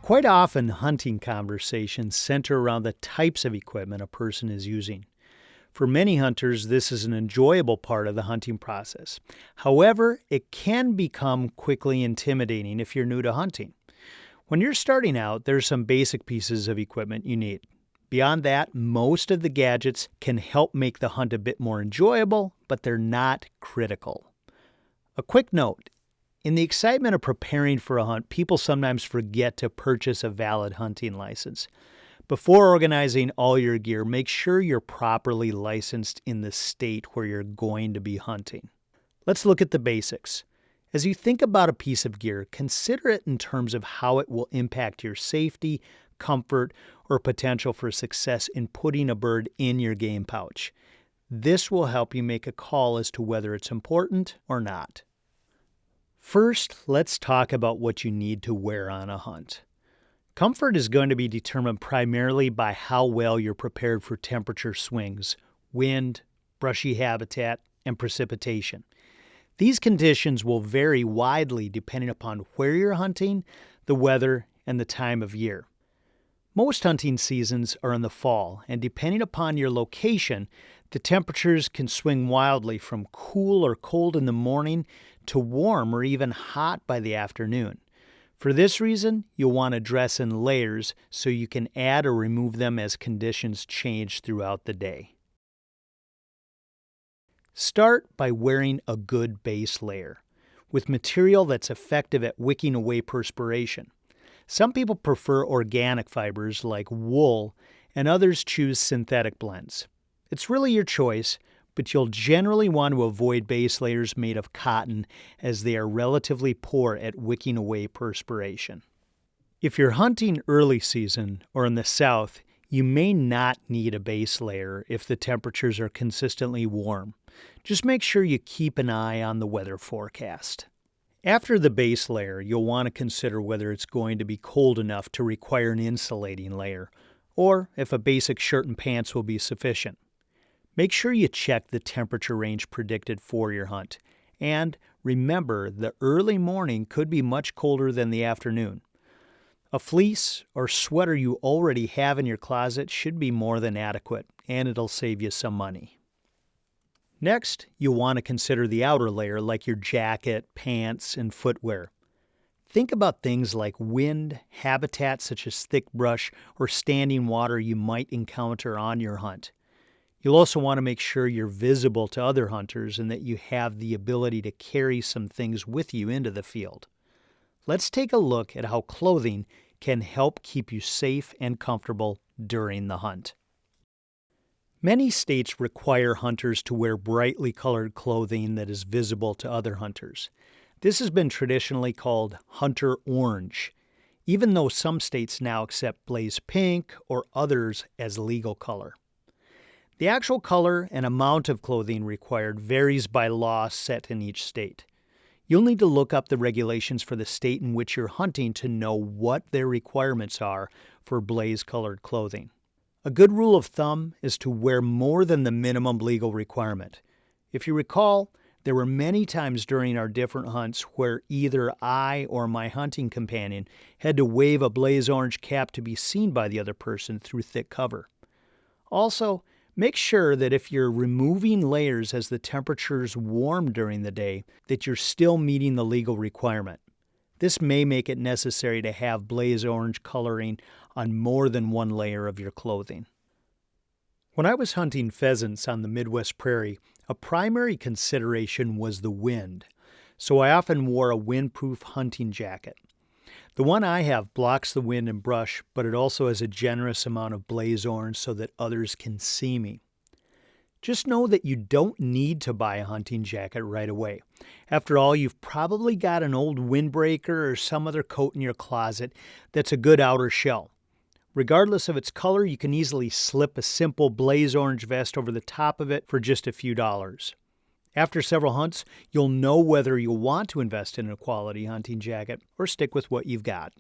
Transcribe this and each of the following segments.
Quite often, hunting conversations center around the types of equipment a person is using. For many hunters, this is an enjoyable part of the hunting process. However, it can become quickly intimidating if you're new to hunting. When you're starting out, there's some basic pieces of equipment you need. Beyond that, most of the gadgets can help make the hunt a bit more enjoyable, but they're not critical. A quick note. In the excitement of preparing for a hunt, people sometimes forget to purchase a valid hunting license. Before organizing all your gear, make sure you're properly licensed in the state where you're going to be hunting. Let's look at the basics. As you think about a piece of gear, consider it in terms of how it will impact your safety, comfort, or potential for success in putting a bird in your game pouch. This will help you make a call as to whether it's important or not. First, let's talk about what you need to wear on a hunt. Comfort is going to be determined primarily by how well you're prepared for temperature swings, wind, brushy habitat, and precipitation. These conditions will vary widely depending upon where you're hunting, the weather, and the time of year. Most hunting seasons are in the fall, and depending upon your location, the temperatures can swing wildly from cool or cold in the morning to warm or even hot by the afternoon. For this reason, you'll want to dress in layers so you can add or remove them as conditions change throughout the day. Start by wearing a good base layer with material that's effective at wicking away perspiration. Some people prefer organic fibers like wool, and others choose synthetic blends. It's really your choice, but you'll generally want to avoid base layers made of cotton as they are relatively poor at wicking away perspiration. If you're hunting early season or in the south, you may not need a base layer if the temperatures are consistently warm. Just make sure you keep an eye on the weather forecast. After the base layer, you'll want to consider whether it's going to be cold enough to require an insulating layer, or if a basic shirt and pants will be sufficient. Make sure you check the temperature range predicted for your hunt. And remember, the early morning could be much colder than the afternoon. A fleece or sweater you already have in your closet should be more than adequate, and it'll save you some money. Next, you'll want to consider the outer layer like your jacket, pants, and footwear. Think about things like wind, habitat such as thick brush, or standing water you might encounter on your hunt. You'll also want to make sure you're visible to other hunters and that you have the ability to carry some things with you into the field. Let's take a look at how clothing can help keep you safe and comfortable during the hunt. Many states require hunters to wear brightly colored clothing that is visible to other hunters. This has been traditionally called hunter orange, even though some states now accept blaze pink or others as legal color. The actual color and amount of clothing required varies by law set in each state. You'll need to look up the regulations for the state in which you're hunting to know what their requirements are for blaze-colored clothing. A good rule of thumb is to wear more than the minimum legal requirement. If you recall, there were many times during our different hunts where either I or my hunting companion had to wave a blaze orange cap to be seen by the other person through thick cover. Also, make sure that if you're removing layers as the temperatures warm during the day, that you're still meeting the legal requirement. This may make it necessary to have blaze orange coloring on more than one layer of your clothing. When I was hunting pheasants on the Midwest prairie, a primary consideration was the wind, so I often wore a windproof hunting jacket. The one I have blocks the wind and brush, but it also has a generous amount of blaze orange so that others can see me. Just know that you don't need to buy a hunting jacket right away. After all, you've probably got an old windbreaker or some other coat in your closet that's a good outer shell. Regardless of its color, you can easily slip a simple blaze orange vest over the top of it for just a few dollars. After several hunts, you'll know whether you'll want to invest in a quality hunting jacket or stick with what you've got.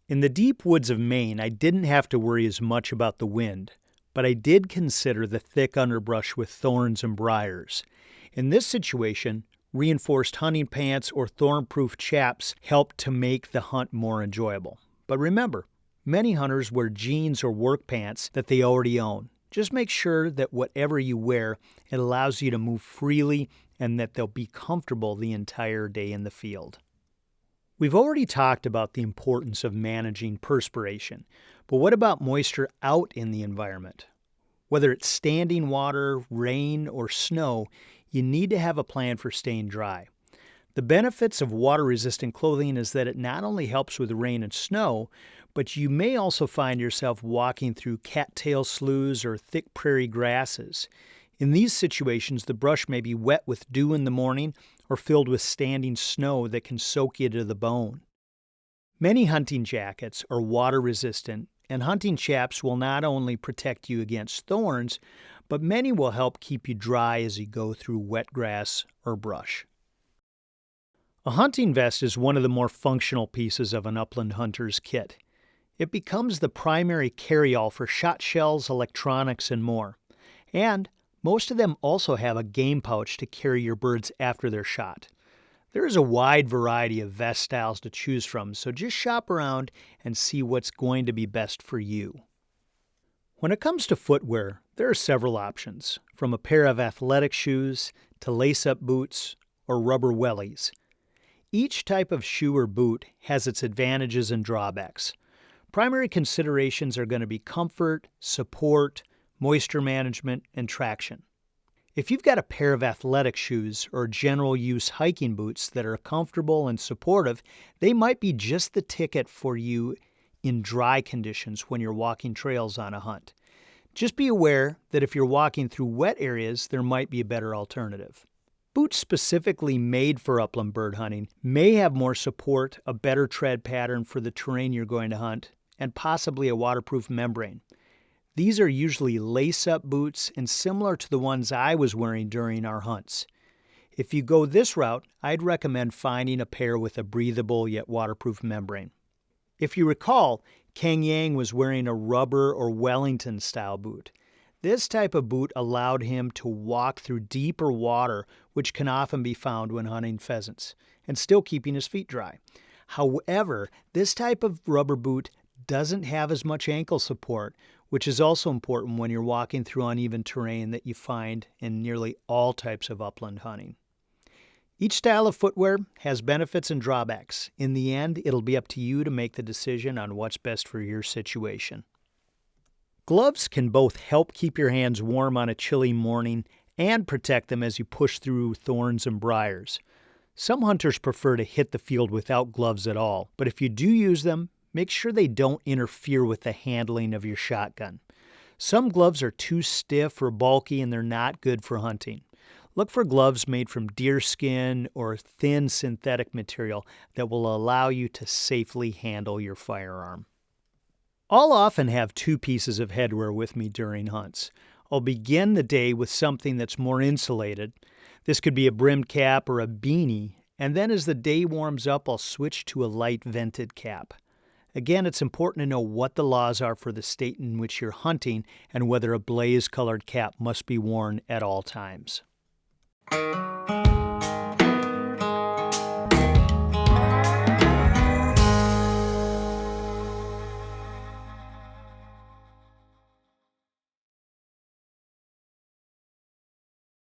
In the deep woods of Maine, I didn't have to worry as much about the wind, but I did consider the thick underbrush with thorns and briars. In this situation, reinforced hunting pants or thorn-proof chaps helped to make the hunt more enjoyable. But remember, many hunters wear jeans or work pants that they already own. Just make sure that whatever you wear, it allows you to move freely and that they'll be comfortable the entire day in the field. We've already talked about the importance of managing perspiration, but what about moisture out in the environment? Whether it's standing water, rain, or snow, you need to have a plan for staying dry. The benefits of water-resistant clothing is that it not only helps with rain and snow, but you may also find yourself walking through cattail sloughs or thick prairie grasses. In these situations, the brush may be wet with dew in the morning or filled with standing snow that can soak you to the bone. Many hunting jackets are water-resistant, and hunting chaps will not only protect you against thorns, but many will help keep you dry as you go through wet grass or brush. A hunting vest is one of the more functional pieces of an upland hunter's kit. It becomes the primary carry-all for shot shells, electronics, and more. And most of them also have a game pouch to carry your birds after they're shot. There is a wide variety of vest styles to choose from, so just shop around and see what's going to be best for you. When it comes to footwear, there are several options, from a pair of athletic shoes to lace-up boots or rubber wellies. Each type of shoe or boot has its advantages and drawbacks. Primary considerations are going to be comfort, support, moisture management, and traction. If you've got a pair of athletic shoes or general use hiking boots that are comfortable and supportive, they might be just the ticket for you in dry conditions when you're walking trails on a hunt. Just be aware that if you're walking through wet areas, there might be a better alternative. Boots specifically made for upland bird hunting may have more support, a better tread pattern for the terrain you're going to hunt, and possibly a waterproof membrane. These are usually lace-up boots and similar to the ones I was wearing during our hunts. If you go this route, I'd recommend finding a pair with a breathable yet waterproof membrane. If you recall, Kang Yang was wearing a rubber or Wellington-style boot. This type of boot allowed him to walk through deeper water, which can often be found when hunting pheasants, and still keeping his feet dry. However, this type of rubber boot doesn't have as much ankle support, which is also important when you're walking through uneven terrain that you find in nearly all types of upland hunting. Each style of footwear has benefits and drawbacks. In the end, it'll be up to you to make the decision on what's best for your situation. Gloves can both help keep your hands warm on a chilly morning and protect them as you push through thorns and briars. Some hunters prefer to hit the field without gloves at all, but if you do use them, make sure they don't interfere with the handling of your shotgun. Some gloves are too stiff or bulky and they're not good for hunting. Look for gloves made from deer skin or thin synthetic material that will allow you to safely handle your firearm. I'll often have two pieces of headwear with me during hunts. I'll begin the day with something that's more insulated. This could be a brimmed cap or a beanie, and then as the day warms up, I'll switch to a light vented cap. Again, it's important to know what the laws are for the state in which you're hunting and whether a blaze-colored cap must be worn at all times.